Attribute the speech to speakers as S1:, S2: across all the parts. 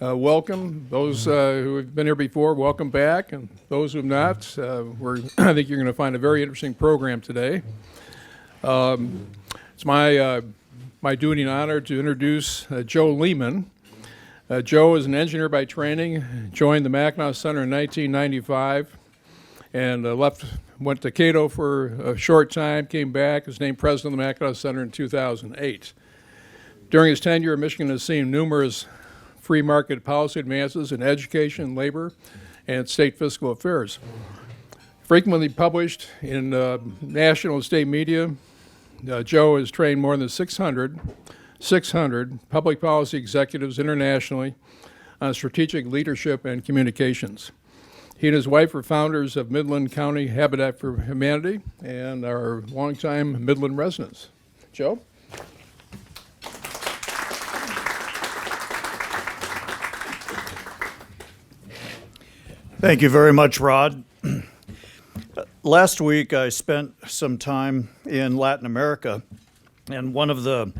S1: Welcome. Those who have been here before, welcome back. And those who have not, I think you're going to find a very interesting program today. It's my duty and honor to introduce Joe Lehman. Joe is an engineer by training, joined the Mackinac Center in 1995, and went to Cato for a short time, came back, was named president of the Mackinac Center in 2008. During his tenure, Michigan has seen numerous free market policy advances in education, labor, and state fiscal affairs. Frequently published in national and state media, Joe has trained more than 600 public policy executives internationally on strategic leadership and communications. He and his wife are founders of Midland County Habitat for Humanity and are longtime Midland residents. Joe?
S2: Thank you very much, Rod. Last week I spent some time in Latin America, and one of the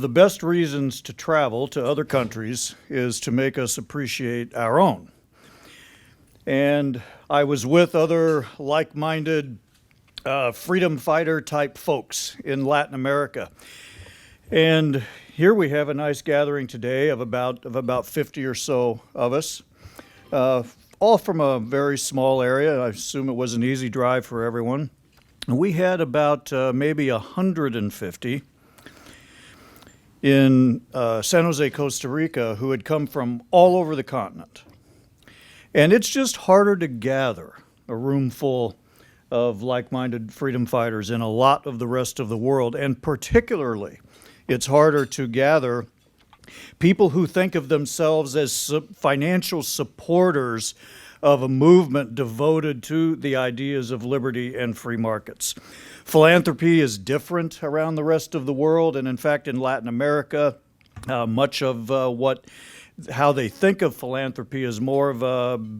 S2: best reasons to travel to other countries is to make us appreciate our own. And I was with other like-minded freedom fighter type folks in Latin America. And here we have a nice gathering today of about 50 or so of us. All from a very small area. I assume it was an easy drive for everyone. We had about maybe 150 in San Jose, Costa Rica, who had come from all over the continent. And it's just harder to gather a room full of like-minded freedom fighters in a lot of the rest of the world. And particularly, it's harder to gather people who think of themselves as financial supporters of a movement devoted to the ideas of liberty and free markets. Philanthropy is different around the rest of the world, and in fact, in Latin America, much of how they think of philanthropy is more of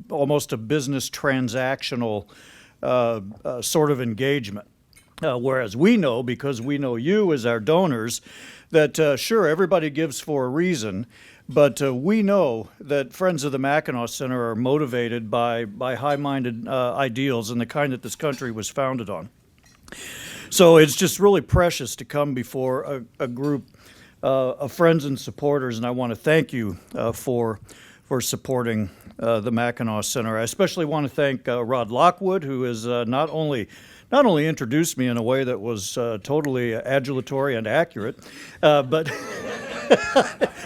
S2: almost a business transactional sort of engagement. Whereas we know, because we know you as our donors, that sure, everybody gives for a reason, but we know that Friends of the Mackinac Center are motivated by high-minded ideals and the kind that this country was founded on. So it's just really precious to come before a group of friends and supporters, and I want to thank you for supporting the Mackinac Center. I especially want to thank Rod Lockwood, who is not only introduced me in a way that was totally adulatory and accurate, but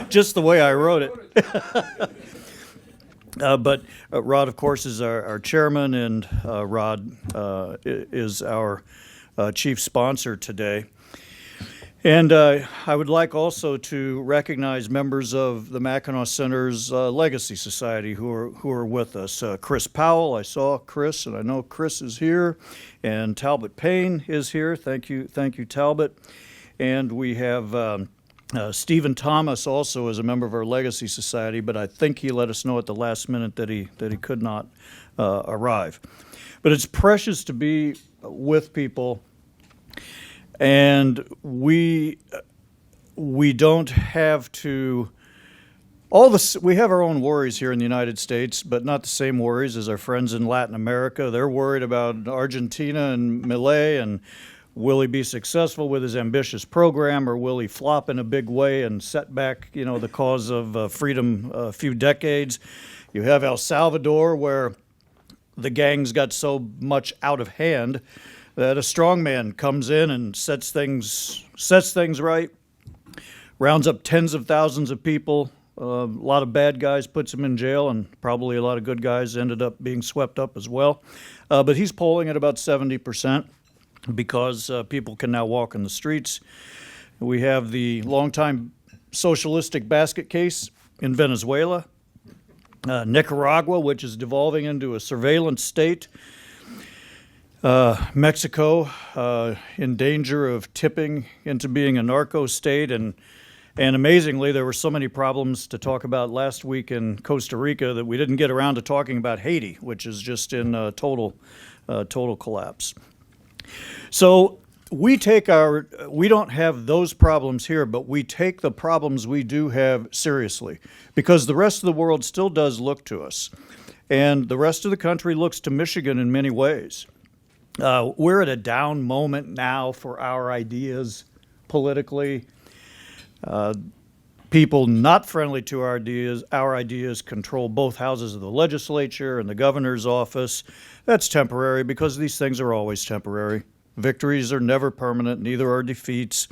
S2: just the way I wrote it. But Rod, of course, is our chairman, and Rod is our chief sponsor today. And I would like also to recognize members of the Mackinac Center's Legacy Society who are with us. Chris Powell, I saw Chris, and I know Chris is here, and Talbot Payne is here. Thank you, Talbot. And we have Stephen Thomas also as a member of our Legacy Society, but I think he let us know at the last minute that he could not arrive. But it's precious to be with people. And we don't have to, we have our own worries here in the United States, but not the same worries as our friends in Latin America. They're worried about Argentina and Milei, and will he be successful with his ambitious program, or will he flop in a big way and set back, the cause of freedom a few decades? You have El Salvador, where the gangs got so much out of hand that a strong man comes in and sets things right, rounds up tens of thousands of people, a lot of bad guys, puts them in jail, and probably a lot of good guys ended up being swept up as well. But he's polling at about 70% because people can now walk in the streets. We have the longtime socialistic basket case in Venezuela, Nicaragua, which is devolving into a surveillance state, Mexico in danger of tipping into being a narco state, and amazingly, there were so many problems to talk about last week in Costa Rica that we didn't get around to talking about Haiti, which is just in total collapse. So we don't have those problems here, but we take the problems we do have seriously because the rest of the world still does look to us. And the rest of the country looks to Michigan in many ways. We're at a down moment now for our ideas politically. People not friendly to our ideas control both houses of the legislature and the governor's office. That's temporary because these things are always temporary. Victories are never permanent, neither are defeats.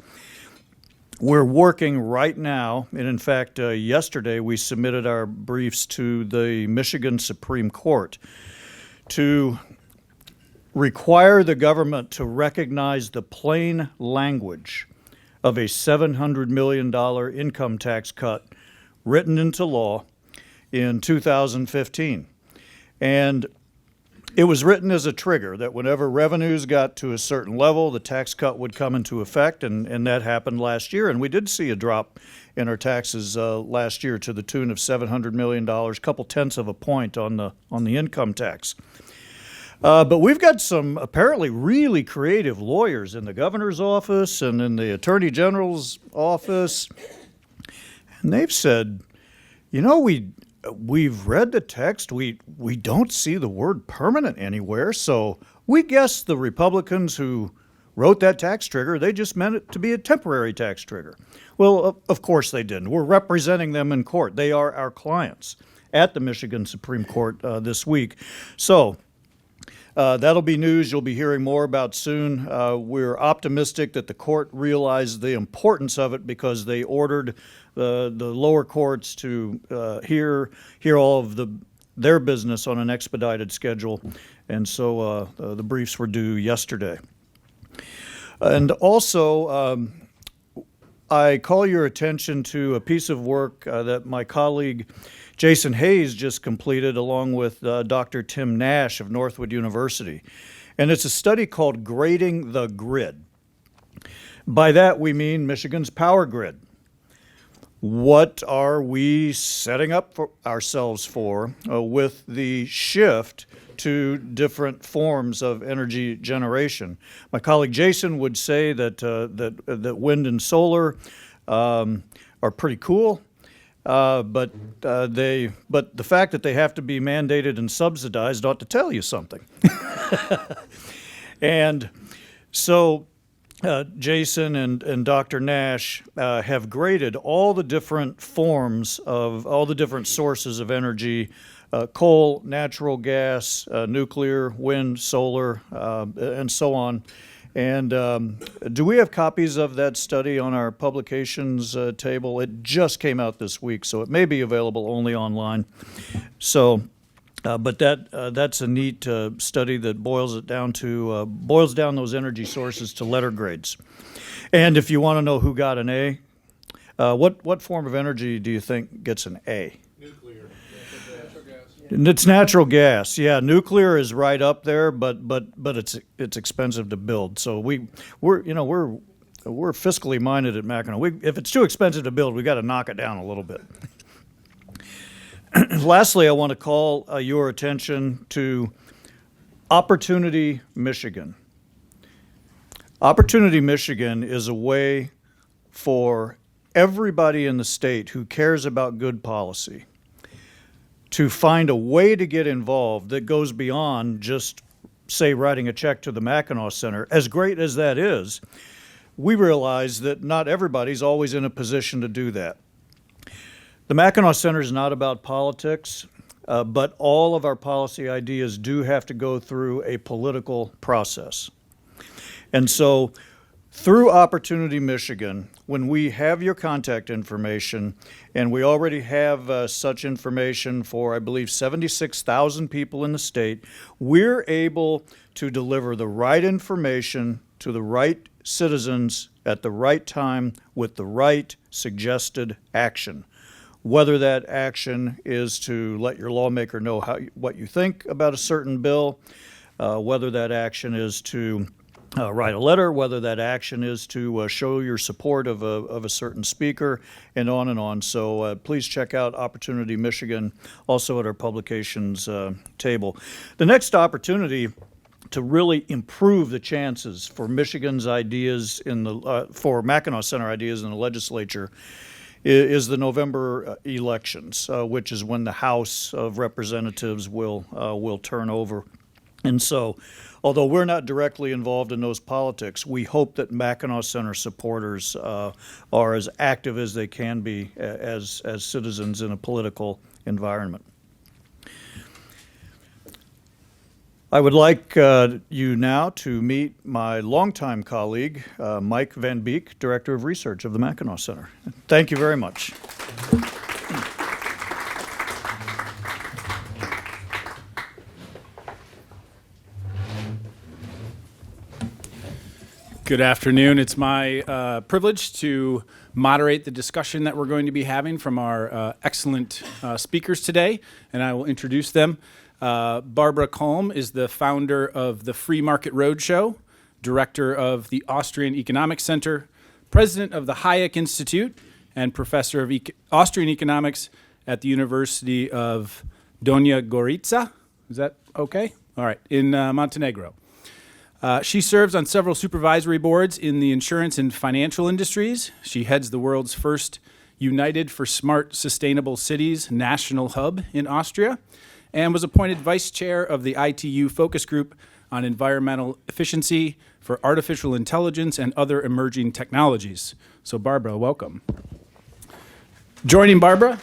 S2: We're working right now, and in fact, yesterday we submitted our briefs to the Michigan Supreme Court to require the government to recognize the plain language of a $700 million income tax cut written into law in 2015. And it was written as a trigger that whenever revenues got to a certain level, the tax cut would come into effect, and that happened last year. And we did see a drop in our taxes last year to the tune of $700 million, a couple tenths of a point on the income tax. But we've got some apparently really creative lawyers in the governor's office and in the attorney general's office, and they've said, we've read the text. We don't see the word permanent anywhere. So we guess the Republicans who wrote that tax trigger, they just meant it to be a temporary tax trigger. Well, of course they didn't. We're representing them in court. They are our clients at the Michigan Supreme Court this week. So that'll be news you'll be hearing more about soon. We're optimistic that the court realized the importance of it because they ordered the lower courts to hear all of their business on an expedited schedule, and so the briefs were due yesterday. And also, I call your attention to a piece of work that my colleague Jason Hayes just completed along with Dr. Tim Nash of Northwood University. And it's a study called Grading the Grid. By that we mean Michigan's power grid. What are we setting up for ourselves for with the shift to different forms of energy generation? My colleague Jason would say that wind and solar are pretty cool. But the fact that they have to be mandated and subsidized ought to tell you something. And so Jason and Dr. Nash have graded all the different forms of all the different sources of energy: coal, natural gas, nuclear, wind, solar, and so on. And do we have copies of that study on our publications table? It just came out this week, so it may be available only online. So, but that's a neat study that boils down those energy sources to letter grades. And if you want to know who got an A, what form of energy do you think gets an A?
S1: Nuclear.
S2: It's natural gas. Yeah, nuclear is right up there, but it's expensive to build. So we're fiscally minded at Mackinac. If it's too expensive to build, we got to knock it down a little bit. Lastly, I want to call your attention to Opportunity Michigan. Opportunity Michigan is a way for everybody in the state who cares about good policy to find a way to get involved that goes beyond just, say, writing a check to the Mackinac Center. As great as that is, we realize that not everybody's always in a position to do that. The Mackinac Center is not about politics, but all of our policy ideas do have to go through a political process. And so through Opportunity Michigan, when we have your contact information, and we already have such information for, I believe, 76,000 people in the state, we're able to deliver the right information to the right citizens at the right time with the right suggested action. Whether that action is to let your lawmaker know what you think about a certain bill, whether that action is to write a letter, whether that action is to show your support of a certain speaker, and on and on. So please check out Opportunity Michigan, also at our publications table. The next opportunity to really improve the chances for Michigan's ideas for Mackinac Center ideas in the legislature is the November elections, which is when the House of Representatives will turn over. And so, although we're not directly involved in those politics, we hope that Mackinac Center supporters are as active as they can be as citizens in a political environment. I would like you now to meet my longtime colleague, Mike Van Beek, Director of Research of the Mackinac Center. Thank you very much.
S3: Good afternoon. It's my privilege to moderate the discussion that we're going to be having from our excellent speakers today, and I will introduce them. Barbara Kolm is the founder of the Free Market Roadshow, director of the Austrian Economics Center, president of the Hayek Institute, and professor of Austrian Economics at the University of Donja Gorica. Is that okay? All right, in Montenegro. She serves on several supervisory boards in the insurance and financial industries. She heads the world's first United for Smart Sustainable Cities national hub in Austria, and was appointed vice chair of the ITU focus group on environmental efficiency for artificial intelligence and other emerging technologies. So Barbara, welcome. Joining Barbara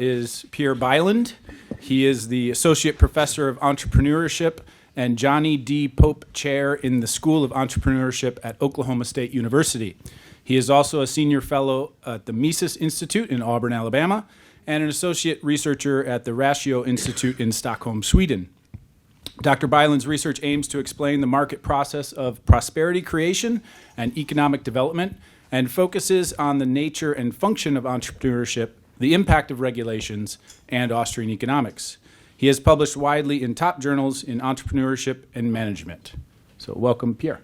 S3: is Per Bylund. He is the associate professor of entrepreneurship and Johnny D. Pope chair in the School of Entrepreneurship at Oklahoma State University. He is also a senior fellow at the Mises Institute in Auburn, Alabama, and an associate researcher at the Ratio Institute in Stockholm, Sweden. Dr. Bylund's research aims to explain the market process of prosperity creation and economic development, and focuses on the nature and function of entrepreneurship, the impact of regulations, and Austrian economics. He has published widely in top journals in entrepreneurship and management. So welcome, Pierre.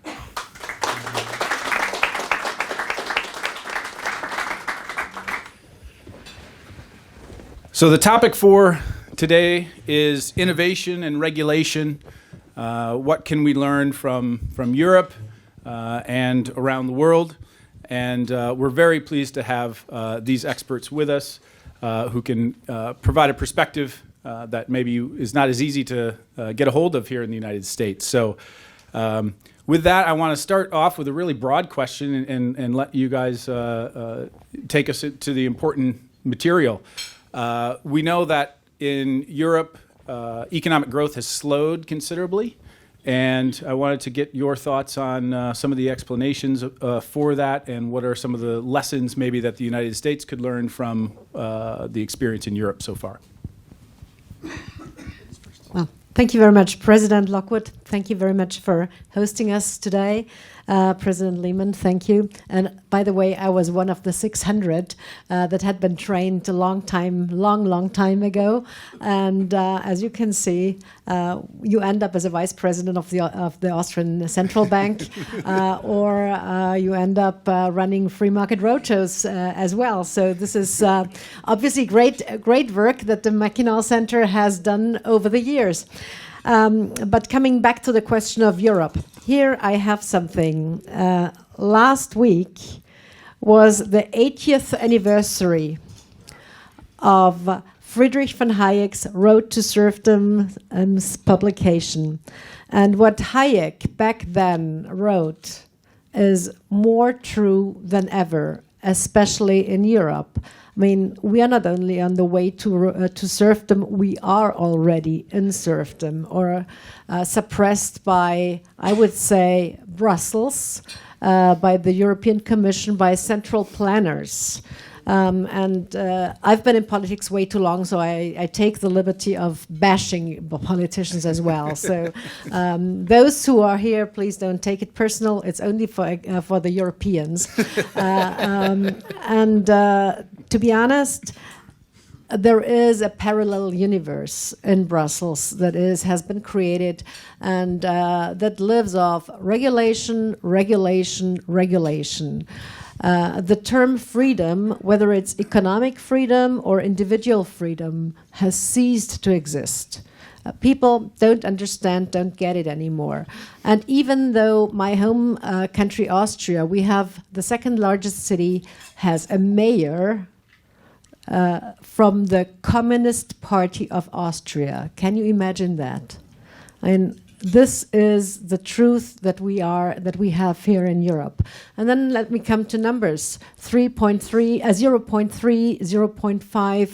S3: So the topic for today is innovation and regulation. What can we learn from Europe and around the world? And we're very pleased to have these experts with us who can provide a perspective that maybe is not as easy to get a hold of here in the United States. So with that, I want to start off with a really broad question and let you guys take us to the important material. We know that in Europe, economic growth has slowed considerably, and I wanted to get your thoughts on some of the explanations for that, and what are some of the lessons maybe that the United States could learn from the experience in Europe so far.
S4: Well, thank you very much, President Lockwood. Thank you very much for hosting us today. President Lehman, thank you. And by the way, I was one of the 600 that had been trained a long time ago. And as you can see, you end up as a vice president of the Austrian Central Bank, or you end up running free market roadshows as well. So this is obviously great work that the Mackinac Center has done over the years. But coming back to the question of Europe, here I have something. Last week was the 80th anniversary of Friedrich von Hayek's Road to Serfdom's publication. And what Hayek back then wrote is more true than ever, especially in Europe. I mean, we are not only on the way to serfdom, we are already in serfdom, or suppressed by, I would say, Brussels, by the European Commission, by central planners. And I've been in politics way too long, so I take the liberty of bashing politicians as well. So those who are here, please don't take it personal. It's only for the Europeans. And to be honest, there is a parallel universe in Brussels that has been created and that lives off regulation, regulation, regulation. The term freedom, whether it's economic freedom or individual freedom, has ceased to exist. People don't understand, don't get it anymore. And even though my home country, Austria, we have the second largest city, has a mayor from the Communist Party of Austria. Can you imagine that? And this is the truth that we have here in Europe. And then let me come to numbers. 0.3, 0.5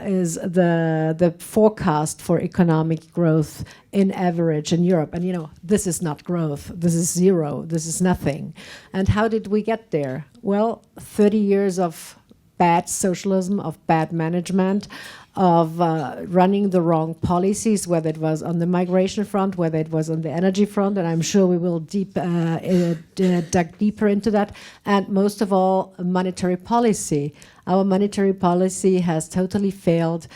S4: is the forecast for economic growth in average in Europe. And, you know, this is not growth. This is zero. This is nothing. And how did we get there? Well, 30 years of bad socialism, of bad management, of running the wrong policies, whether it was on the migration front, whether it was on the energy front, and I'm sure we will dig deeper into that, and most of all, monetary policy. Our monetary policy has totally failed.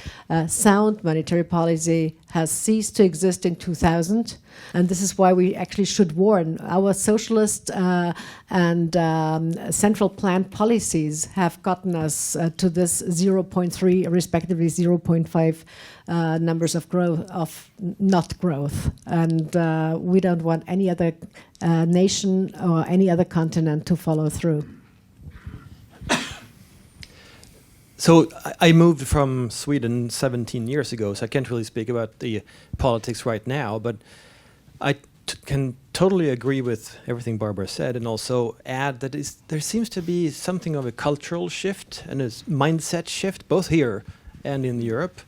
S4: Sound monetary policy has ceased to exist in 2000, and this is why we actually should warn. Our socialist and central planned policies have gotten us to this 0.3, respectively 0.5 numbers of growth, of not growth. And we don't want any other nation or any other continent to follow through.
S5: So I moved from Sweden 17 years ago, so I can't really speak about the politics right now, but I can totally agree with everything Barbara said, and also add that there seems to be something of a cultural shift and a mindset shift, both here and in Europe,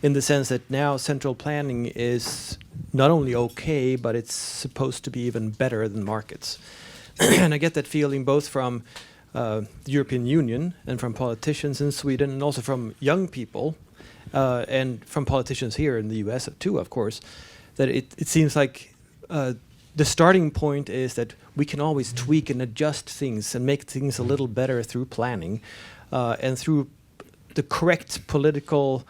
S5: in the sense that now central planning is not only okay, but it's supposed to be even better than markets. And I get that feeling both from the European Union and from politicians in Sweden, and also from young people and from politicians here in the US too, of course, that it seems like the starting point is that we can always tweak and adjust things and make things a little better through planning and through the correct political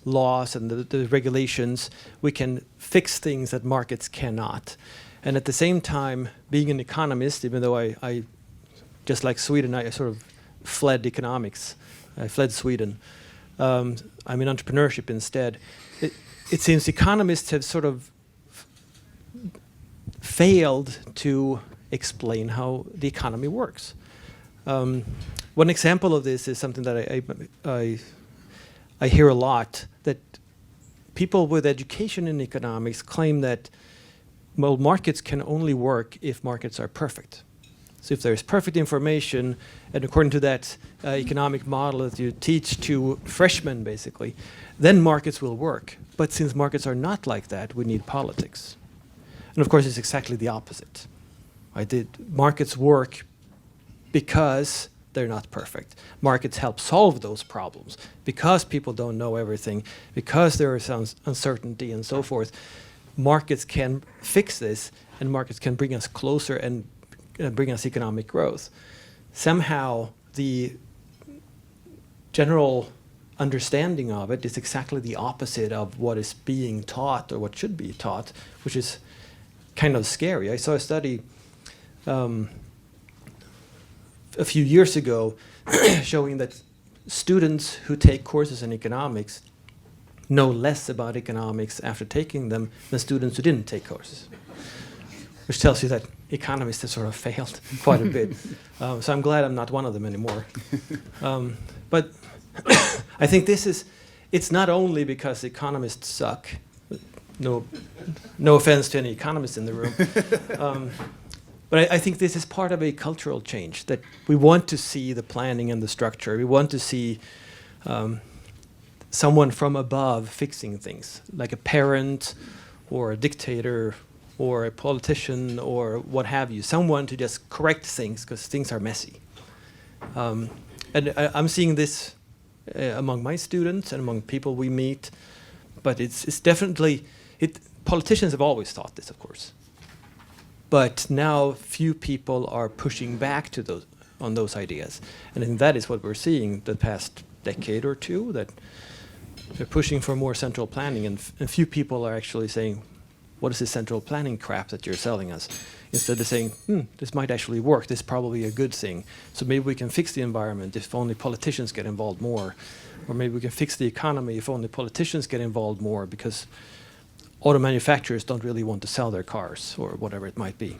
S5: laws and the regulations. We can fix things that markets cannot. And at the same time, being an economist, even though I just like Sweden, I sort of fled economics. I fled Sweden. I'm in entrepreneurship instead. It seems economists have sort of failed to explain how the economy works. One example of this is something that I hear a lot, that people with education in economics claim that, well, markets can only work if markets are perfect. So if there's perfect information, and according to that economic model that you teach to freshmen, basically, then markets will work. But since markets are not like that, we need politics. And of course, it's exactly the opposite. Right? Markets work because they're not perfect. Markets help solve those problems because people don't know everything, because there is uncertainty and so forth. Markets can fix this, and markets can bring us closer and bring us economic growth. Somehow, the general understanding of it is exactly the opposite of what is being taught or what should be taught, which is kind of scary. I saw a study a few years ago showing that students who take courses in economics know less about economics after taking them than students who didn't take courses, which tells you that economists have sort of failed quite a bit. So I'm glad I'm not one of them anymore. But I think it's not only because economists suck. No offense to any economists in the room. But I think this is part of a cultural change, that we want to see the planning and the structure. We want to see someone from above fixing things, like a parent or a dictator or a politician or what have you, someone to just correct things because things are messy. And I'm seeing this among my students and among people we meet, but it's definitely, politicians have always thought this, of course. But now few people are pushing back on those ideas. And I think that is what we're seeing the past decade or two that they're pushing for more central planning, and a few people are actually saying, what is this central planning crap that you're selling us? Instead of saying, this might actually work, this is probably a good thing. So maybe we can fix the environment if only politicians get involved more. Or maybe we can fix the economy if only politicians get involved more, because auto manufacturers don't really want to sell their cars or whatever it might be.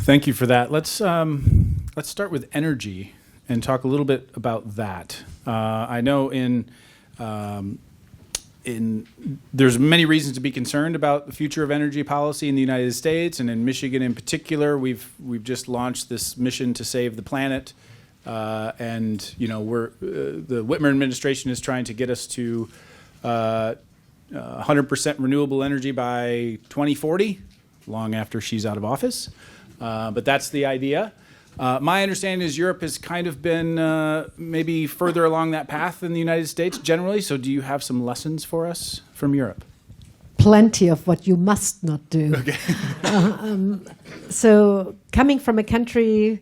S3: Thank you for that. Let's start with energy and talk a little bit about that. I know there's many reasons to be concerned about the future of energy policy in the United States, and in Michigan in particular. We've just launched this mission to save the planet, and the Whitmer administration is trying to get us to 100% renewable energy by 2040, long after she's out of office. But that's the idea. My understanding is Europe has kind of been maybe further along that path than the United States generally. So do you have some lessons for us from Europe?
S4: Plenty of what you must not do.
S3: Okay.
S4: So coming from a country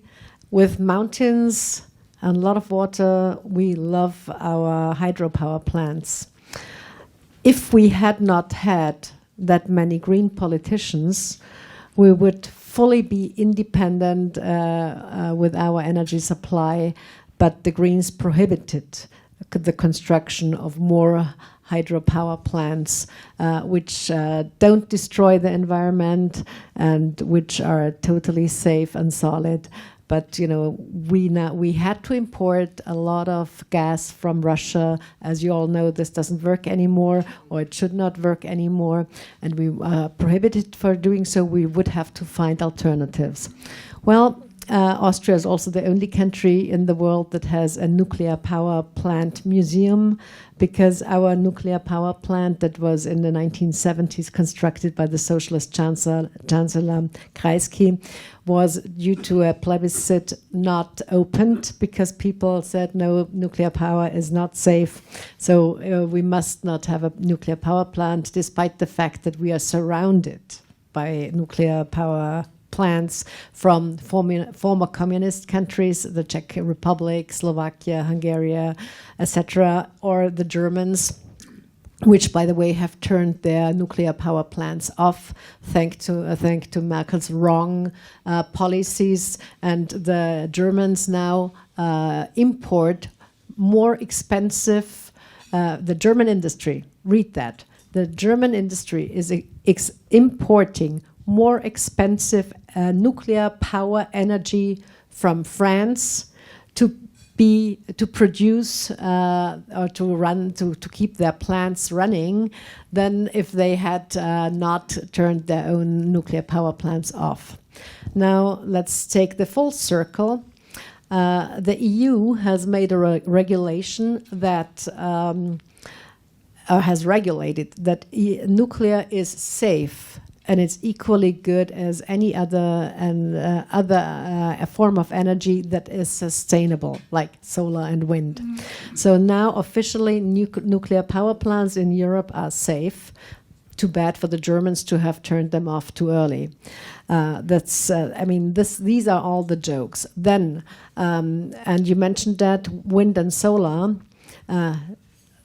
S4: with mountains and a lot of water, we love our hydropower plants. If we had not had that many green politicians, we would fully be independent with our energy supply, but the Greens prohibited the construction of more hydropower plants, which don't destroy the environment and which are totally safe and solid. But we had to import a lot of gas from Russia. As you all know, this doesn't work anymore, or it should not work anymore, and we prohibited for doing so. We would have to find alternatives. Well, Austria is also the only country in the world that has a nuclear power plant museum, because our nuclear power plant that was in the 1970s constructed by the socialist Chancellor Kreisky was, due to a plebiscite, not opened because people said no, nuclear power is not safe. So we must not have a nuclear power plant, despite the fact that we are surrounded by nuclear power plants from former communist countries, the Czech Republic, Slovakia, Hungary, etc., or the Germans, which, by the way, have turned their nuclear power plants off thanks to Merkel's wrong policies. And the Germans now import more expensive, the German industry, read that, the German industry is importing more expensive nuclear power energy from France to produce or to keep their plants running than if they had not turned their own nuclear power plants off. Now let's take the full circle. The EU has made a regulation that has regulated that nuclear is safe, and it's equally good as any other a form of energy that is sustainable, like solar and wind. So now officially nuclear power plants in Europe are safe. Too bad for the Germans to have turned them off too early. These are all the jokes. Then, and you mentioned that wind and solar,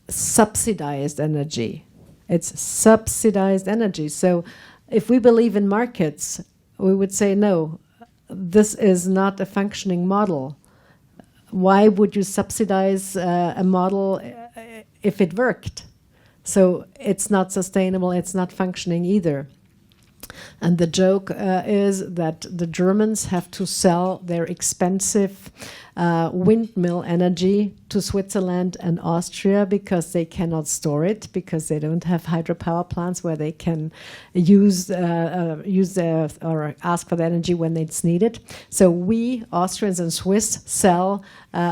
S4: subsidized energy. It's subsidized energy. So if we believe in markets, we would say, no, this is not a functioning model. Why would you subsidize a model if it worked? So it's not sustainable, it's not functioning either. And the joke is that the Germans have to sell their expensive windmill energy to Switzerland and Austria because they cannot store it, because they don't have hydropower plants where they can use or ask for the energy when it's needed. So we, Austrians and Swiss, sell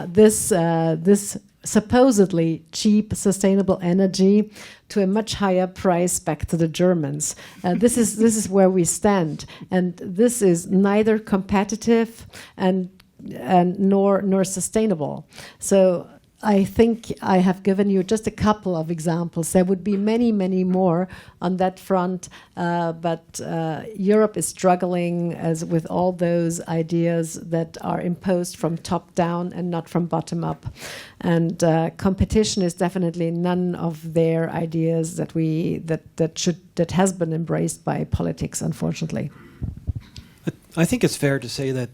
S4: this supposedly cheap, sustainable energy to a much higher price back to the Germans. This is where we stand, and this is neither competitive and nor sustainable. So I think I have given you just a couple of examples. There would be many, many more on that front, but Europe is struggling as with all those ideas that are imposed from top down and not from bottom up. And competition is definitely none of their ideas that has been embraced by politics, unfortunately.
S5: I think it's fair to say that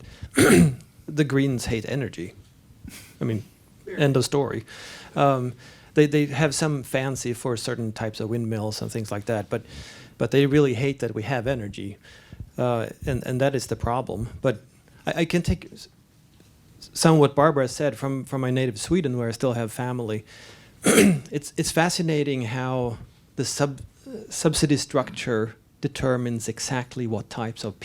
S5: the Greens hate energy. I mean, end of story. They have some fancy for certain types of windmills and things like that, but they really hate that we have energy, and that is the problem. But I can take some of what Barbara said from my native Sweden, where I still have family. It's fascinating how the subsidy structure determines exactly what types of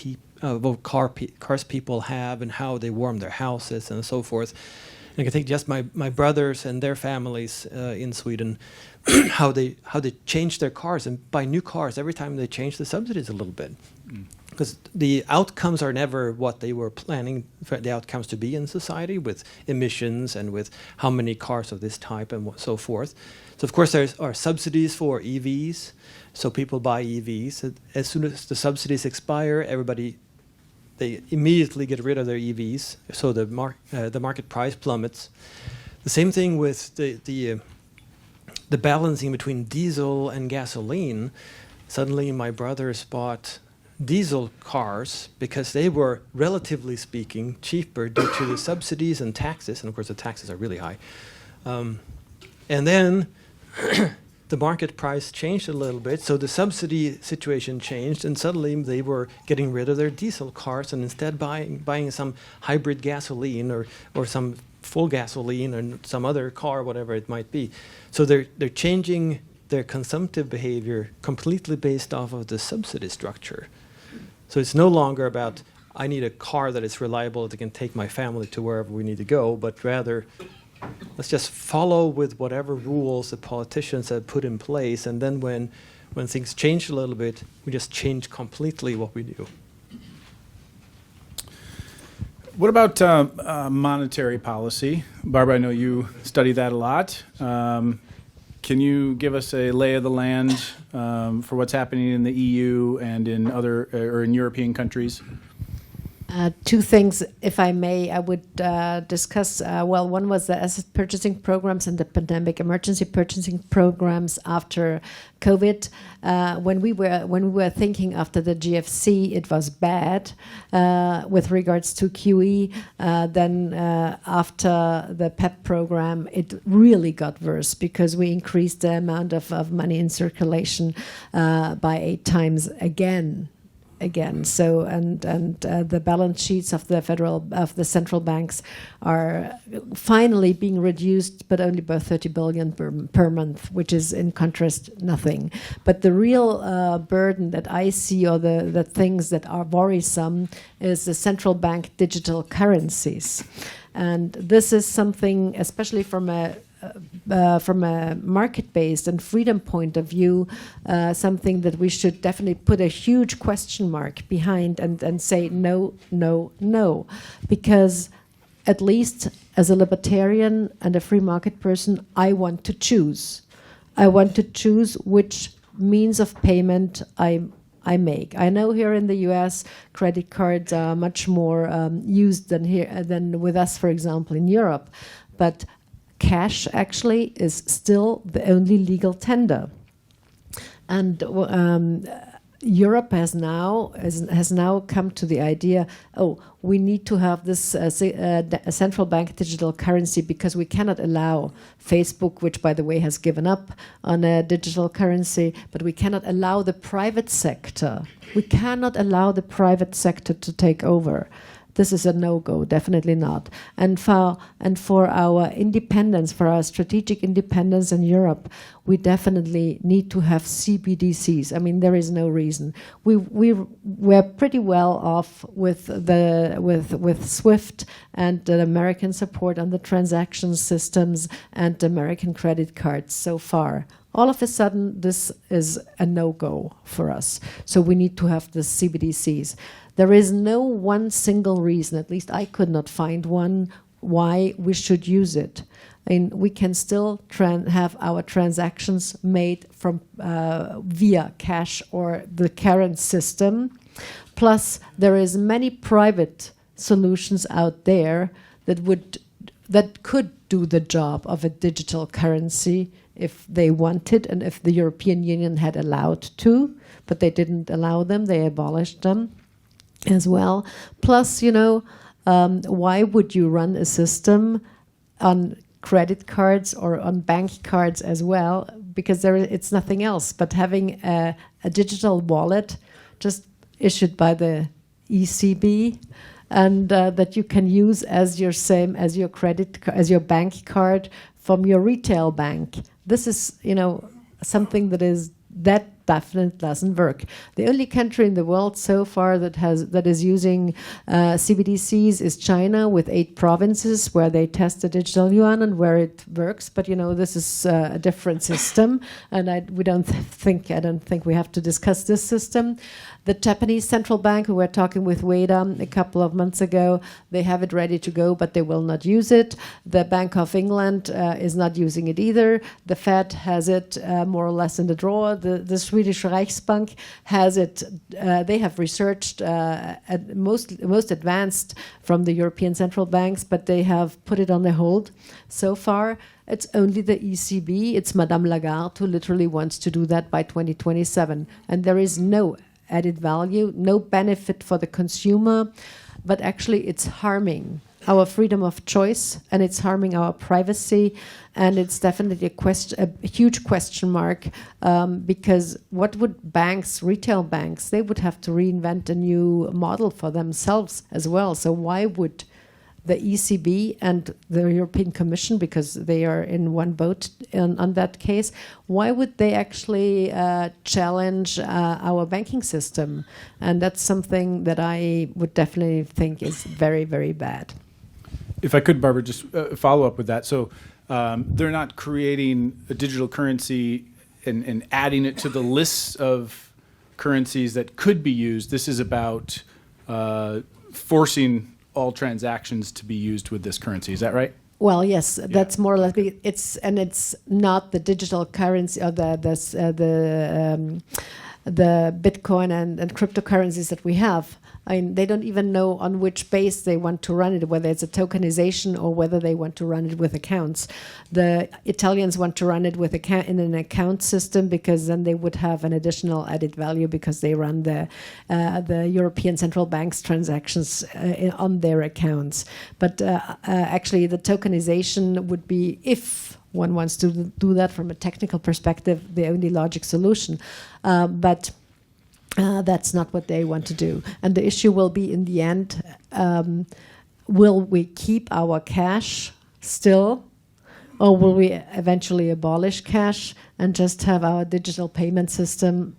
S5: cars people have and how they warm their houses and so forth. And I can take just my brothers and their families in Sweden, how they change their cars and buy new cars every time they change the subsidies a little bit. Because the outcomes are never what they were planning for the outcomes to be in society, with emissions and with how many cars of this type and so forth. So of course there are subsidies for EVs, so people buy EVs. As soon as the subsidies expire, they immediately get rid of their EVs, so the market price plummets. The same thing with the balancing between diesel and gasoline. Suddenly my brothers bought diesel cars because they were, relatively speaking, cheaper due to the subsidies and taxes, and of course the taxes are really high. And then the market price changed a little bit, so the subsidy situation changed, and suddenly they were getting rid of their diesel cars and instead buying some hybrid gasoline or some full gasoline or some other car, whatever it might be. So they're changing their consumptive behavior completely based off of the subsidy structure. So it's no longer about, I need a car that is reliable that can take my family to wherever we need to go, but rather, let's just follow with whatever rules the politicians have put in place, and then when things change a little bit, we just change completely what we do.
S3: What about monetary policy? Barbara, I know you study that a lot. Can you give us a lay of the land for what's happening in the EU and in other or in European countries?
S4: Two things, if I may, I would discuss. One was the asset purchasing programs and the pandemic emergency purchasing programs after COVID. When we were thinking after the GFC, it was bad with regards to QE. Then after the PEP program, it really got worse because we increased the amount of money in circulation by 8 times again. So and the balance sheets of the central banks are finally being reduced, but only by 30 billion per month, which is in contrast nothing. But the real burden that I see, or the things that are worrisome, is the central bank digital currencies, and this is something, especially from a market-based and freedom point of view, something that we should definitely put a huge question mark behind and say no, no, no. Because at least as a libertarian and a free market person, I want to choose. I want to choose which means of payment I make. I know here in the US, credit cards are much more used than with us, for example, in Europe. But cash actually is still the only legal tender, and Europe has now come to the idea, we need to have this central bank digital currency because we cannot allow Facebook, which by the way has given up on a digital currency, but we cannot allow the private sector. We cannot allow the private sector to take over. This is a no-go, definitely not. And for our independence, for our strategic independence in Europe, we definitely need to have CBDCs. I mean, there is no reason. We're pretty well off with SWIFT and the American support on the transaction systems and American credit cards so far. All of a sudden, this is a no-go for us. So we need to have the CBDCs. There is no one single reason, at least I could not find one, why we should use it. And we can still have our transactions made from via cash or the current system. Plus, there is many private solutions out there that could do the job of a digital currency if they wanted and if the European Union had allowed to, but they didn't allow them. They abolished them as well. Plus, why would you run a system on credit cards or on bank cards as well? Because it's nothing else but having a digital wallet just issued by the ECB, and that you can use as your as your bank card from your retail bank. This is something that definitely doesn't work. The only country in the world so far that is using CBDCs is China, with 8 provinces where they test the digital yuan and where it works. But this is a different system, and I don't think we have to discuss this system. The Japanese central bank, who were talking with Ueda a couple of months ago, they have it ready to go, but they will not use it. The Bank of England is not using it either. The Fed has it more or less in the drawer. The Swedish Reichsbank has it. They have researched most advanced from the European central banks, but they have put it on the hold so far. It's only the ECB, it's Madame Lagarde, who literally wants to do that by 2027. And there is no added value, no benefit for the consumer, but actually it's harming our freedom of choice, and it's harming our privacy, and it's definitely a huge question mark, because what would retail banks, they would have to reinvent a new model for themselves as well. So why would the ECB and the European Commission, because they are in one boat on that case, why would they actually challenge our banking system? And that's something that I would definitely think is very, very bad.
S3: If I could, Barbara, just follow up with that. So they're not creating a digital currency and adding it to the lists of currencies that could be used. This is about forcing all transactions to be used with this currency. Is that right?
S4: Well, yes, that's more or less. It's not the digital currency or the Bitcoin and cryptocurrencies that we have. I mean, they don't even know on which base they want to run it, whether it's a tokenization or whether they want to run it with accounts. The Italians want to run it with in an account system, because then they would have an additional added value, because they run the European Central Bank's transactions on their accounts. But actually, the tokenization would be, if one wants to do that from a technical perspective, the only logic solution. But that's not what they want to do. And the issue will be, in the end, will we keep our cash still, or will we eventually abolish cash and just have our digital payment system,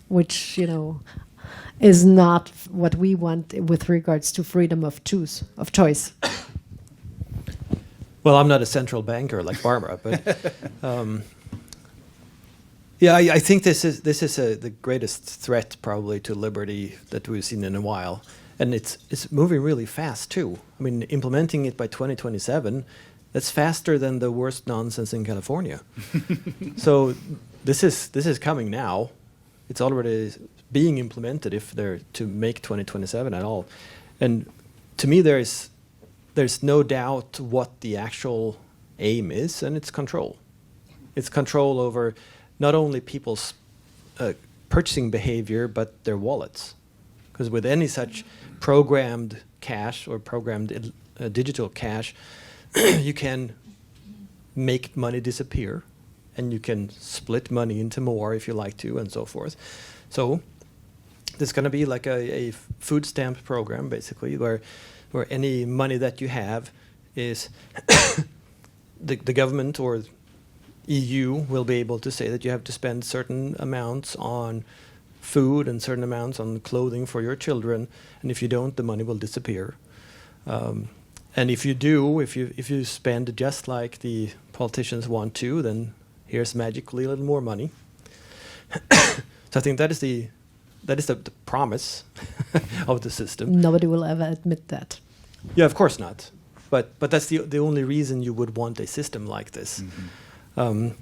S4: which, is not what we want with regards to freedom of choice.
S5: Well, I'm not a central banker like Barbara, but yeah, I think this is the greatest threat probably to liberty that we've seen in a while, and it's moving really fast too. I mean, implementing it by 2027, that's faster than the worst nonsense in California. So this is coming now. It's already being implemented if they're to make 2027 at all, and to me there's no doubt what the actual aim is, and it's control. It's control over not only people's purchasing behavior, but their wallets. Because with any such programmed cash or programmed digital cash, you can make money disappear, and you can split money into more if you like to, and so forth. So there's going to be like a food stamp program, basically, where any money that you have is the government or EU will be able to say that you have to spend certain amounts on food and certain amounts on clothing for your children, and if you don't, the money will disappear. And if you do, if you spend just like the politicians want to, then here's magically a little more money. So I think that is the promise of the system.
S4: Nobody will ever admit that.
S5: Yeah, of course not. but that's the only reason you would want a system like this. And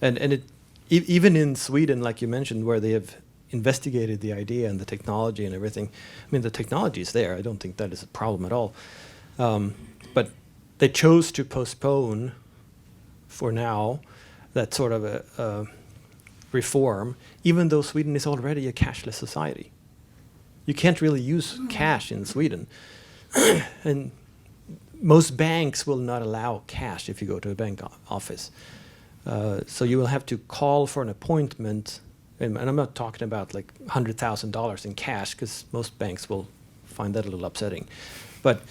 S5: it even in Sweden, like you mentioned, where they have investigated the idea and the technology and everything. I mean, the technology is there. I don't think that is a problem at all. But they chose to postpone for now that sort of a reform, even though Sweden is already a cashless society. You can't really use cash in Sweden. And most banks will not allow cash if you go to a bank office. So you will have to call for an appointment, and I'm not talking about like $100,000 in cash, because most banks will find that a little upsetting. But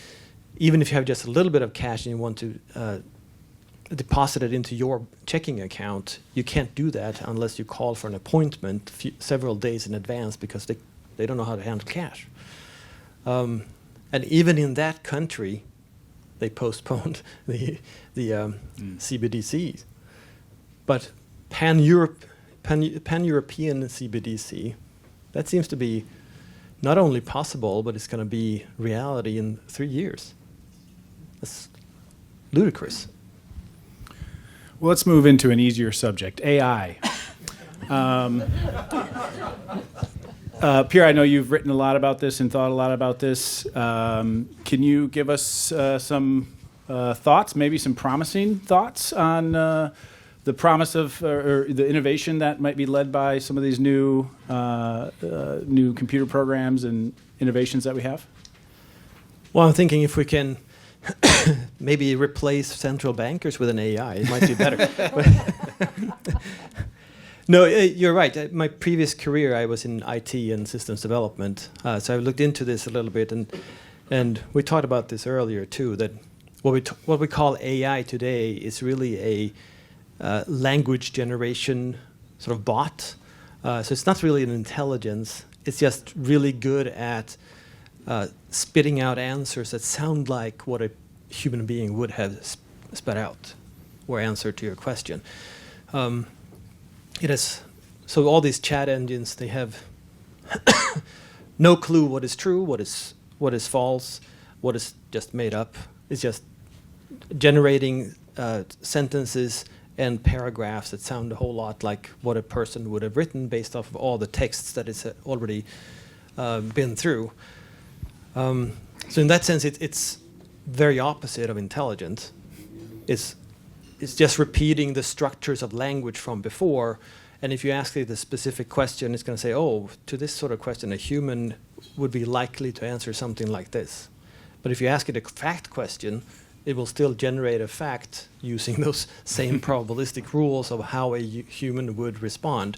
S5: even if you have just a little bit of cash and you want to deposit it into your checking account, you can't do that unless you call for an appointment several days in advance, because they don't know how to handle cash. And even in that country, they postponed the CBDCs. But pan-European CBDC, that seems to be not only possible, but it's going to be reality in 3 years. That's ludicrous.
S3: Well, let's move into an easier subject, AI. Pierre, I know you've written a lot about this and thought a lot about this. Can you give us some thoughts, maybe some promising thoughts on the promise of or the innovation that might be led by some of these new computer programs and innovations that we have?
S5: Well, I'm thinking if we can maybe replace central bankers with an AI, it might be better. No, you're right. My previous career, I was in IT and systems development, so I looked into this a little bit, and we talked about this earlier too. That what we call AI today is really a language generation sort of bot. So it's not really an intelligence. It's just really good at spitting out answers that sound like what a human being would have spat out or answered to your question. It has, so all these chat engines, they have no clue what is true, what is false, what is just made up. It's just generating sentences and paragraphs that sound a whole lot like what a person would have written based off of all the texts that it's already been through. So in that sense, it's very opposite of intelligent. It's just repeating the structures of language from before, and if you ask it the specific question, it's going to say, oh, to this sort of question, a human would be likely to answer something like this. But if you ask it a fact question, it will still generate a fact using those same probabilistic rules of how a human would respond,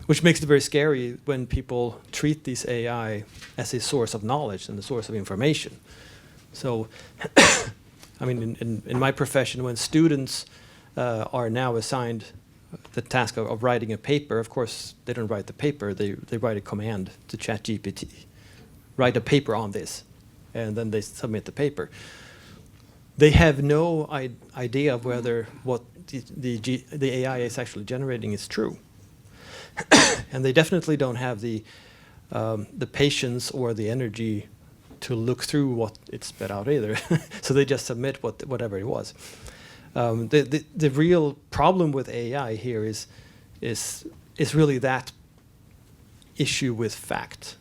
S5: which makes it very scary when people treat these AI as a source of knowledge and a source of information. So I mean, in my profession, when students are now assigned the task of writing a paper, of course, they don't write the paper, they write a command to ChatGPT. Write a paper on this, and then they submit the paper. They have no idea of whether what the AI is actually generating is true. And they definitely don't have the patience or the energy to look through what it spit out either. So they just submit whatever it was. The real problem with AI here is really that issue with fact,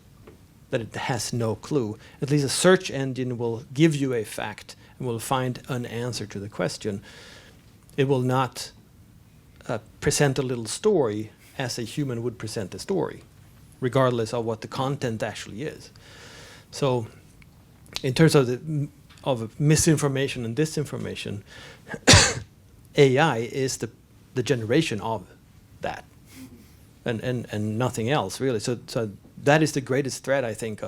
S5: that it has no clue. At least a search engine will give you a fact and will find an answer to the question. It will not present a little story as a human would present a story, regardless of what the content actually is. So in terms of misinformation and disinformation, AI is the generation of that, and nothing else really. So that is the greatest threat, I think,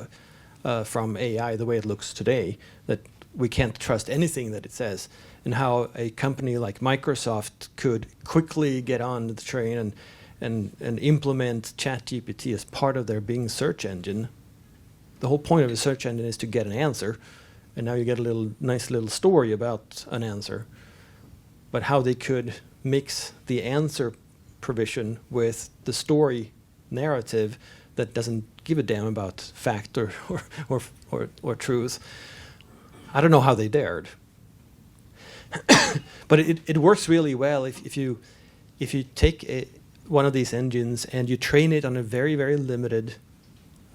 S5: from AI the way it looks today, that we can't trust anything that it says, and how a company like Microsoft could quickly get on the train and implement ChatGPT as part of their Bing search engine. The whole point of a search engine is to get an answer, and now you get a nice little story about an answer. But how they could mix the answer provision with the story narrative that doesn't give a damn about fact or truth, I don't know how they dared. But it works really well if you take one of these engines and you train it on a very, very limited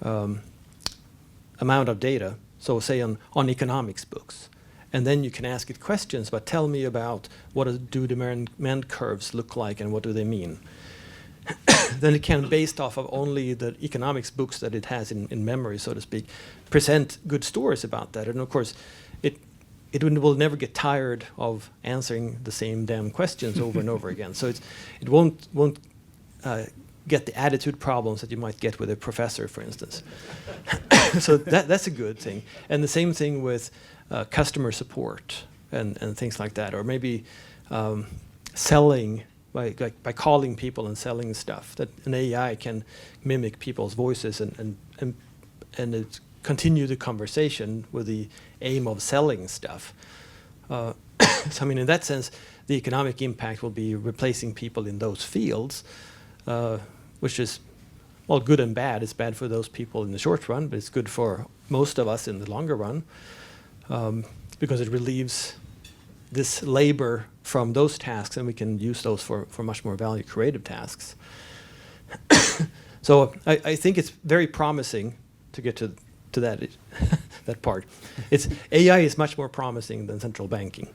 S5: amount of data, so say on economics books, and then you can ask it questions, but tell me about do demand curves look like and what do they mean? Then it can, based off of only the economics books that it has in memory, so to speak, present good stories about that. And of course, it will never get tired of answering the same damn questions over and over again. So it won't get the attitude problems that you might get with a professor, for instance. So that's a good thing. And the same thing with customer support and things like that, or maybe selling by calling people and selling stuff. That an AI can mimic people's voices and continue the conversation with the aim of selling stuff. So I mean, in that sense, the economic impact will be replacing people in those fields, which is, well, good and bad. It's bad for those people in the short run, but it's good for most of us in the longer run, because it relieves this labor from those tasks, and we can use those for much more value-creative tasks. So I think it's very promising to get to that that part. AI is much more promising than central banking.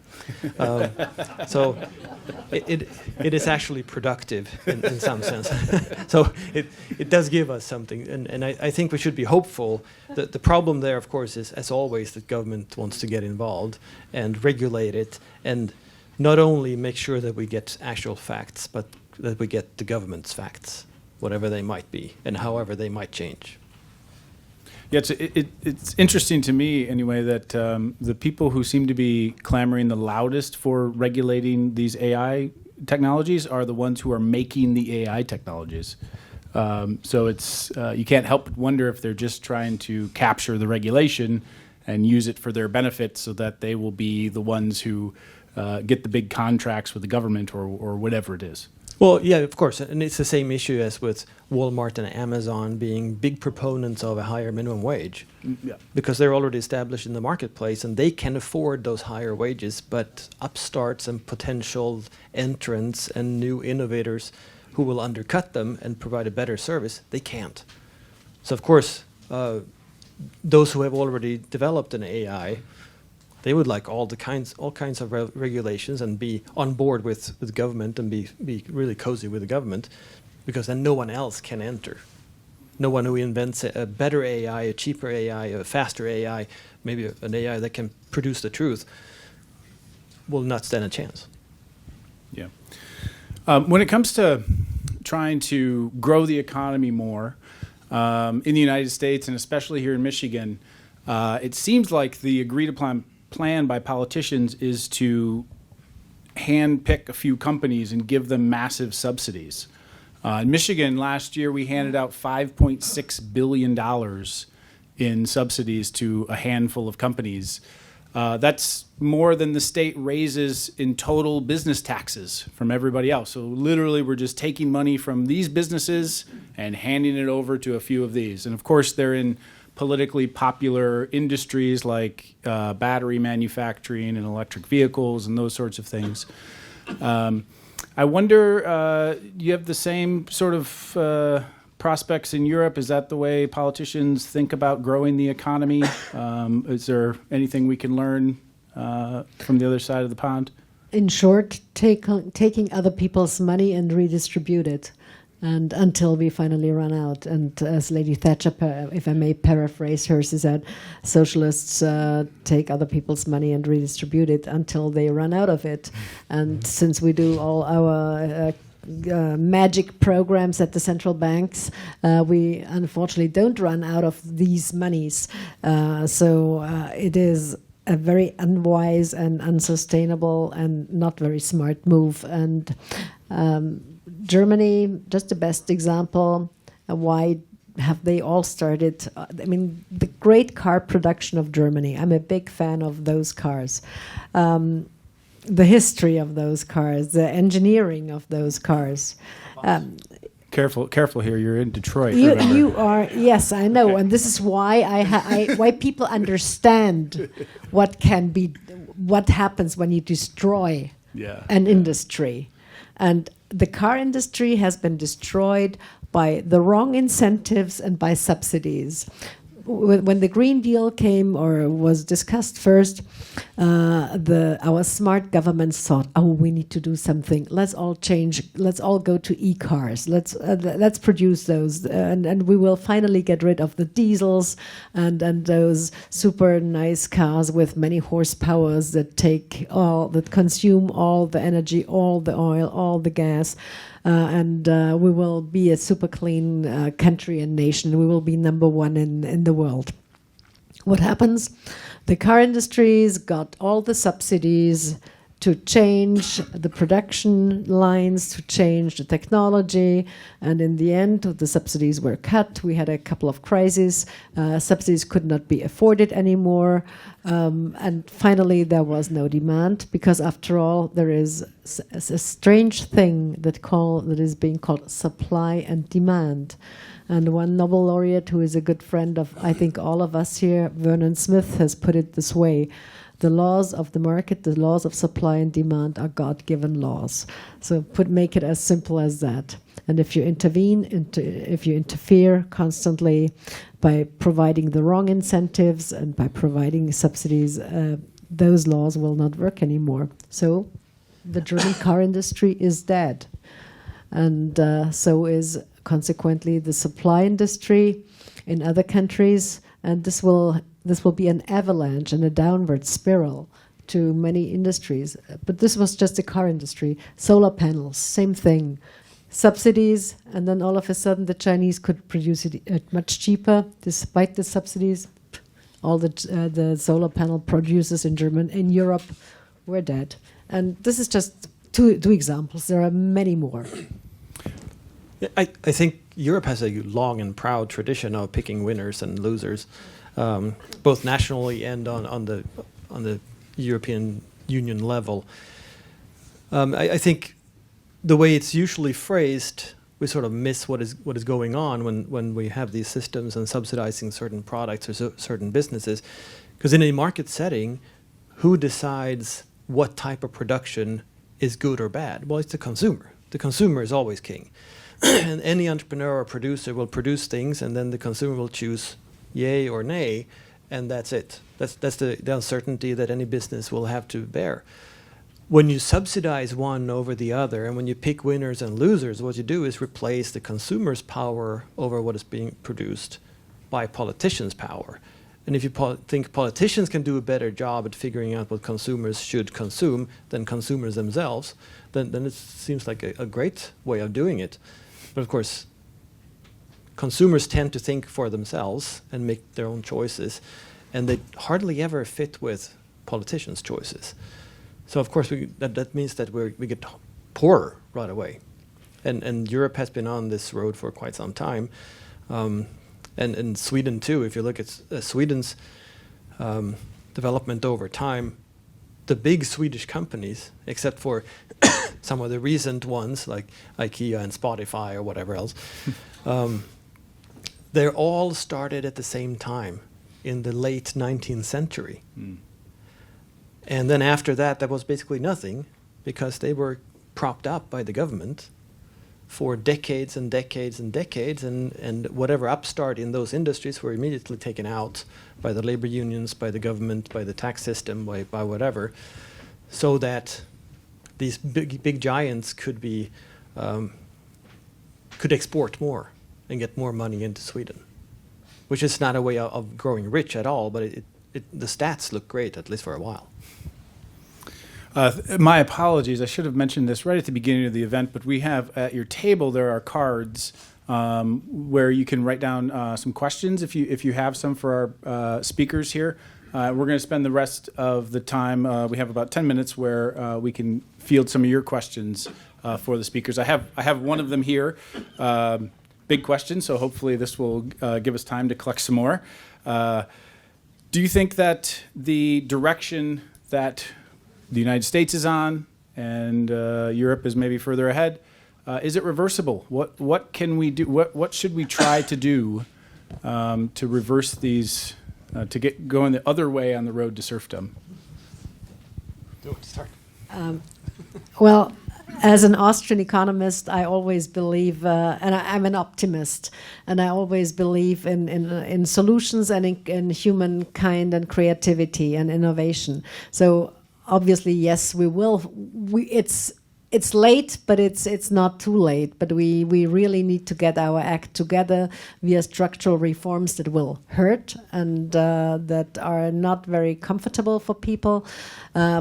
S5: So it is actually productive in some sense. So it does give us something, and I think we should be hopeful. That the problem there, of course, is, as always, that government wants to get involved and regulate it, and not only make sure that we get actual facts, but that we get the government's facts, whatever they might be, and however they might change.
S3: Yeah, it's interesting to me, anyway, that the people who seem to be clamoring the loudest for regulating these AI technologies are the ones who are making the AI technologies. So it's you can't help but wonder if they're just trying to capture the regulation and use it for their benefit, so that they will be the ones who get the big contracts with the government or whatever it is.
S5: Well, yeah, of course, and it's the same issue as with Walmart and Amazon being big proponents of a higher minimum wage, because they're already established in the marketplace and they can afford those higher wages, but upstarts and potential entrants and new innovators who will undercut them and provide a better service, they can't. So, of course, those who have already developed an AI, they would like all kinds of regulations and be on board with the government and be really cozy with the government, because then no one else can enter. No one who invents a better AI, a cheaper AI, a faster AI, maybe an AI that can produce the truth, will not stand a chance.
S3: Yeah. When it comes to trying to grow the economy more in the United States, and especially here in Michigan, it seems like the agreed upon plan by politicians is to hand-pick a few companies and give them massive subsidies. In Michigan, last year, we handed out $5.6 billion in subsidies to a handful of companies. That's more than the state raises in total business taxes from everybody else. So literally, we're just taking money from these businesses and handing it over to a few of these. And of course, they're in politically popular industries like battery manufacturing and electric vehicles and those sorts of things. I wonder, you have the same sort of prospects in Europe? Is that the way politicians think about growing the economy? Is there anything we can learn from the other side of the pond?
S4: In short, taking other people's money and redistribute it, and until we finally run out. And as Lady Thatcher, if I may paraphrase her, she said, socialists take other people's money and redistribute it until they run out of it. And since we do all our magic programs at the central banks, we unfortunately don't run out of these monies. So it is a very unwise and unsustainable and not very smart move. And Germany, just the best example. Why have they all started? I mean, the great car production of Germany. I'm a big fan of those cars. The history of those cars, the engineering of those cars.
S3: Can Careful here. You're in Detroit.
S4: You,
S3: remember?
S4: you are, yes, I know, and this is why why people understand what happens when you destroy an industry, and the car industry has been destroyed by the wrong incentives and by subsidies. When the Green Deal came or was discussed first, our smart governments thought, "Oh, we need to do something. Let's all change. Let's all go to e-cars. Let's produce those, and we will finally get rid of the diesels and those super nice cars with many horsepowers that consume all the energy, all the oil, all the gas." And we will be a super clean country and nation. We will be number one in the world. What happens? The car industries got all the subsidies to change the production lines, to change the technology, and in the end, the subsidies were cut. We had a couple of crises. Subsidies could not be afforded anymore, and finally, there was no demand because, after all, there is a strange thing that is being called supply and demand. And one Nobel laureate, who is a good friend of, I think, all of us here, Vernon Smith, has put it this way. The laws of the market, the laws of supply and demand are God-given laws. So make it as simple as that. And if you if you interfere constantly by providing the wrong incentives and by providing subsidies, those laws will not work anymore. So the German car industry is dead. And so is consequently the supply industry in other countries. And this will be an avalanche and a downward spiral to many industries. But this was just the car industry. Solar panels, same thing. Subsidies, and then all of a sudden the Chinese could produce it much cheaper despite the subsidies. All the solar panel producers in Europe were dead. And this is just two examples. There are many more.
S5: I think Europe has a long and proud tradition of picking winners and losers, both nationally and on the European Union level. I think the way it's usually phrased, we sort of miss what is going on when we have these systems and subsidizing certain products or certain businesses. Because in a market setting, who decides what type of production is good or bad? Well, it's the consumer. The consumer is always king. And any entrepreneur or producer will produce things, and then the consumer will choose yay or nay, and that's it. That's the uncertainty that any business will have to bear. When you subsidize one over the other, and when you pick winners and losers, what you do is replace the consumer's power over what is being produced by politicians' power. And if you think politicians can do a better job at figuring out what consumers should consume than consumers themselves, then it seems like a great way of doing it. But of course, consumers tend to think for themselves and make their own choices, and they hardly ever fit with politicians' choices. So of course, that means that we get poorer right away. And Europe has been on this road for quite some time. And Sweden too, if you look at Sweden's development over time, the big Swedish companies, except for some of the recent ones like IKEA and Spotify or whatever else, they're all started at the same time in the late 19th century. Mm. And then after that, there was basically nothing because they were propped up by the government for decades and decades and decades, and whatever upstart in those industries were immediately taken out by the labor unions, by the government, by the tax system, by whatever, so that these big giants could export more and get more money into Sweden, which is not a way of growing rich at all, but the stats look great, at least for a while.
S3: My apologies. I should have mentioned this right at the beginning of the event, but we have at your table, there are cards where you can write down some questions if you have some for our speakers here. We're going to spend the rest of the time, we have about 10 minutes where we can field some of your questions for the speakers. I have one of them here, big question, so hopefully this will give us time to collect some more. Do you think that the direction that the United States is on, and Europe is maybe further ahead, Is it reversible? What can we do? What should we try to do to reverse these, to get going the other way on the road to serfdom? Do you want to start?
S4: Well, as an Austrian economist, I always believe, and I'm an optimist, and I always believe in solutions and in humankind and creativity and innovation. So obviously, yes, we will. It's late, but it's not too late. But we really need to get our act together via structural reforms that will hurt and that are not very comfortable for people,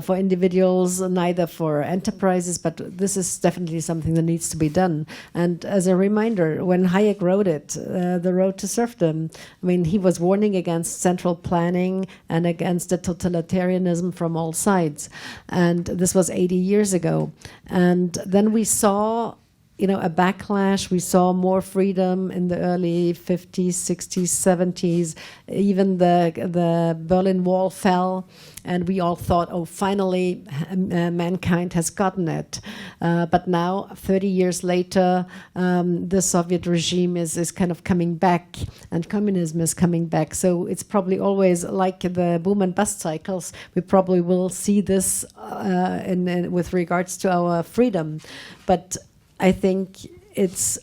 S4: for individuals, neither for enterprises. But this is definitely something that needs to be done. And as a reminder, when Hayek wrote it, The Road to Serfdom, I mean, he was warning against central planning and against the totalitarianism from all sides. And this was 80 years ago. And then we saw, a backlash. We saw more freedom in the early 50s, 60s, 70s. Even the Berlin Wall fell, and we all thought, oh, finally, mankind has gotten it. But now, 30 years later, the Soviet regime is kind of coming back, and communism is coming back. So it's probably always like the boom and bust cycles. We probably will see this with regards to our freedom. But I think it's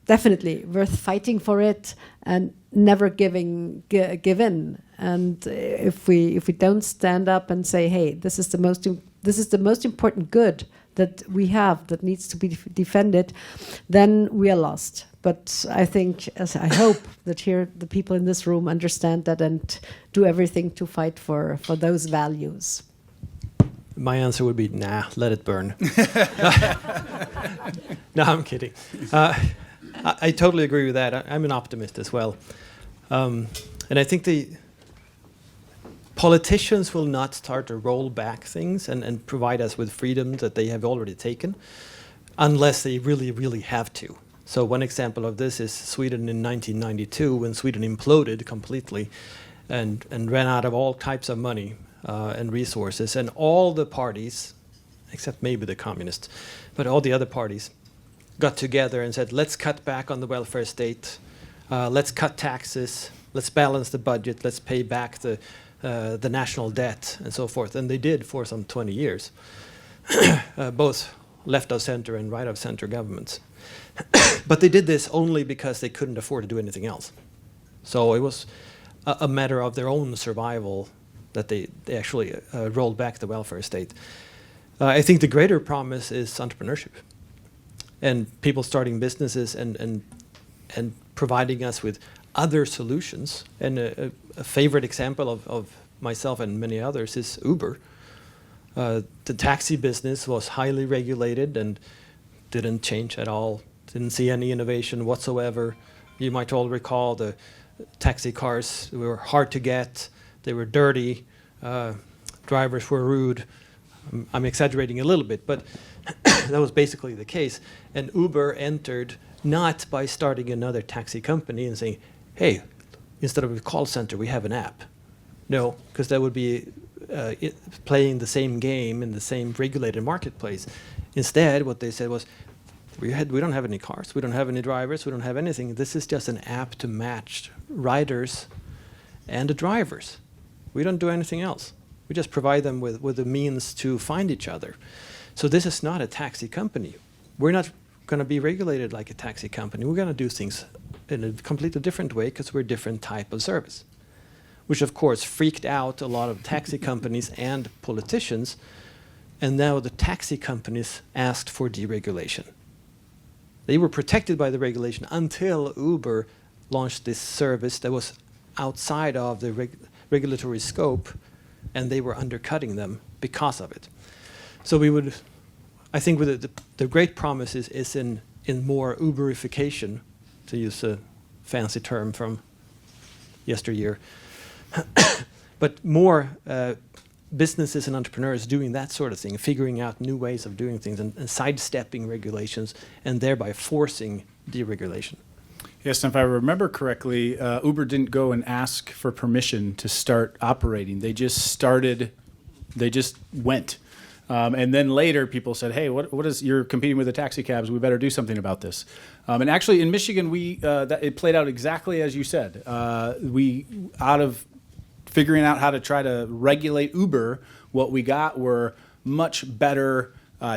S4: definitely worth fighting for it and never give in. And if we don't stand up and say, hey, this is the most important good that we have that needs to be defended, then we are lost. But I think, as I hope that here the people in this room understand that and do everything to fight for those values.
S5: My answer would be, nah, let it burn. No, I'm kidding. I totally agree with that. I'm an optimist as well. And I think the politicians will not start to roll back things and provide us with freedoms that they have already taken unless they really, really have to. So one example of this is Sweden in 1992, when Sweden imploded completely and ran out of all types of money and resources, and all the parties, except maybe the communists, but all the other parties got together and said, let's cut back on the welfare state, let's cut taxes, let's balance the budget, let's pay back the national debt, and so forth. And they did for some 20 years, both left of center and right of center governments. But they did this only because they couldn't afford to do anything else. So it was a matter of their own survival that they actually rolled back the welfare state. I think the greater promise is entrepreneurship and people starting businesses and providing us with other solutions. And a favorite example of myself and many others is Uber. The taxi business was highly regulated and didn't change at all, didn't see any innovation whatsoever. You might all recall the taxi cars were hard to get, they were dirty, drivers were rude. I'm exaggerating a little bit, but that was basically the case. And Uber entered not by starting another taxi company and saying, hey, instead of a call center, we have an app. No, because that would be playing the same game in the same regulated marketplace. Instead, what they said was, we don't have any cars, we don't have any drivers, we don't have anything. This is just an app to match riders and the drivers. We don't do anything else. We just provide them with the means to find each other. So this is not a taxi company. We're not going to be regulated like a taxi company. We're going to do things in a completely different way because we're a different type of service, which of course freaked out a lot of taxi companies and politicians. And now the taxi companies asked for deregulation. They were protected by the regulation until Uber launched this service that was outside of the regulatory scope, and they were undercutting them because of it. So I think with the great promise is in more Uberification, to use a fancy term from yesteryear, but more businesses and entrepreneurs doing that sort of thing, figuring out new ways of doing things and sidestepping regulations and thereby forcing deregulation.
S3: Yes, and if I remember correctly, Uber didn't go and ask for permission to start operating. They just went. And then later, people said, "Hey, what is you're competing with the taxi cabs? We better do something about this." And actually, in Michigan, it played out exactly as you said. We out of figuring out how to try to regulate Uber, what we got were much better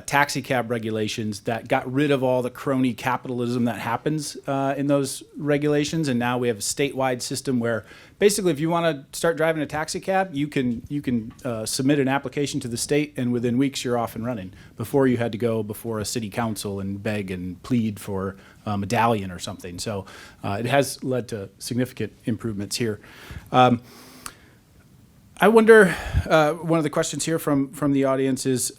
S3: taxi cab regulations that got rid of all the crony capitalism that happens in those regulations. And now we have a statewide system where basically if you want to start driving a taxi cab, you can submit an application to the state, and within weeks you're off and running. Before you had to go before a city council and beg and plead for a medallion or something. So it has led to significant improvements here. I wonder, one of the questions here from the audience is,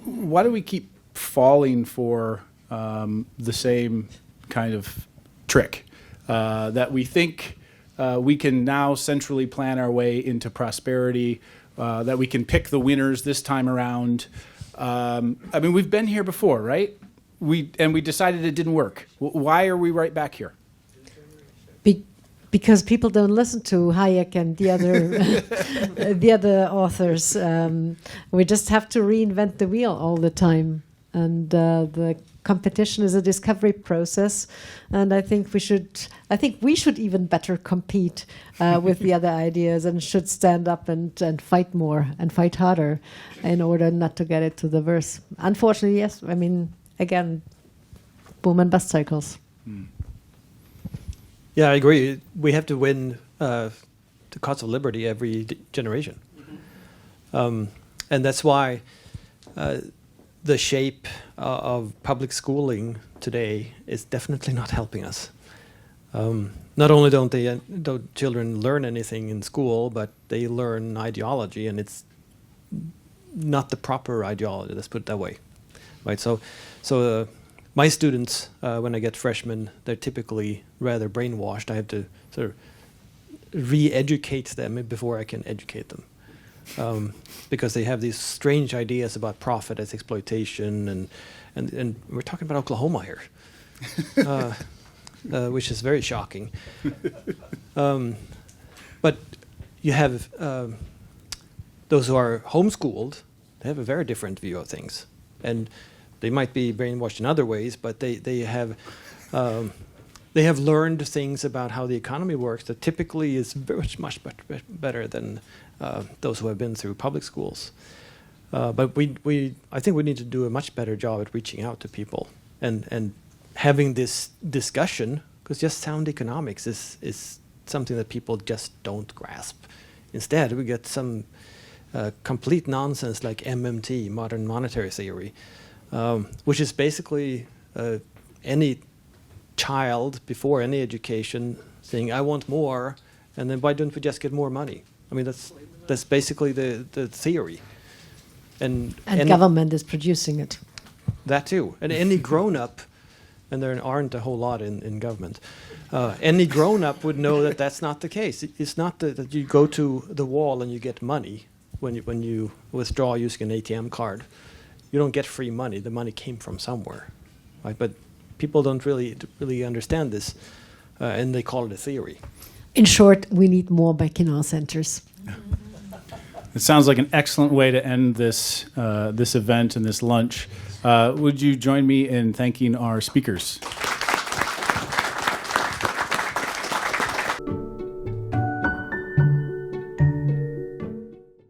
S3: why do we keep falling for the same kind of trick that we think we can now centrally plan our way into prosperity, that we can pick the winners this time around? I mean, we've been here before, right? We decided it didn't work. Why are we right back here?
S4: Because people don't listen to Hayek and the other authors. We just have to reinvent the wheel all the time, and the competition is a discovery process. And I think we should even better compete with the other ideas, and should stand up and fight more and fight harder in order not to get it to the worst. Unfortunately, yes. I mean, again, boom and bust cycles.
S5: Yeah, I agree. We have to win the cause of liberty every generation. And that's why the shape of public schooling today is definitely not helping us. Not only don't children learn anything in school, but they learn ideology, and it's not the proper ideology, let's put it that way. Right? So my students, when I get freshmen, they're typically rather brainwashed. I have to sort of re-educate them before I can educate them, because they have these strange ideas about profit as exploitation, and we're talking about Oklahoma here, which is very shocking. But you have those who are homeschooled; they have a very different view of things, and they might be brainwashed in other ways, but they have learned things about how the economy works that typically is much better than those who have been through public schools. But I think we need to do a much better job at reaching out to people and having this discussion, because just sound economics is something that people just don't grasp. Instead, we get some complete nonsense like MMT, modern monetary theory, which is basically any child before any education saying, "I want more," and then why don't we just get more money? I mean, that's basically the theory. And
S4: government is producing it.
S5: That too. And any grown-up, and there aren't a whole lot in government, any grown-up would know that that's not the case. It's not that you go to the wall and you get money when you withdraw using an ATM card. You don't get free money. The money came from somewhere, right? But people don't really understand this, and they call it a theory.
S4: In short, we need more Mackinac Centers.
S3: It sounds like an excellent way to end this event and this lunch. Would you join me in thanking our speakers?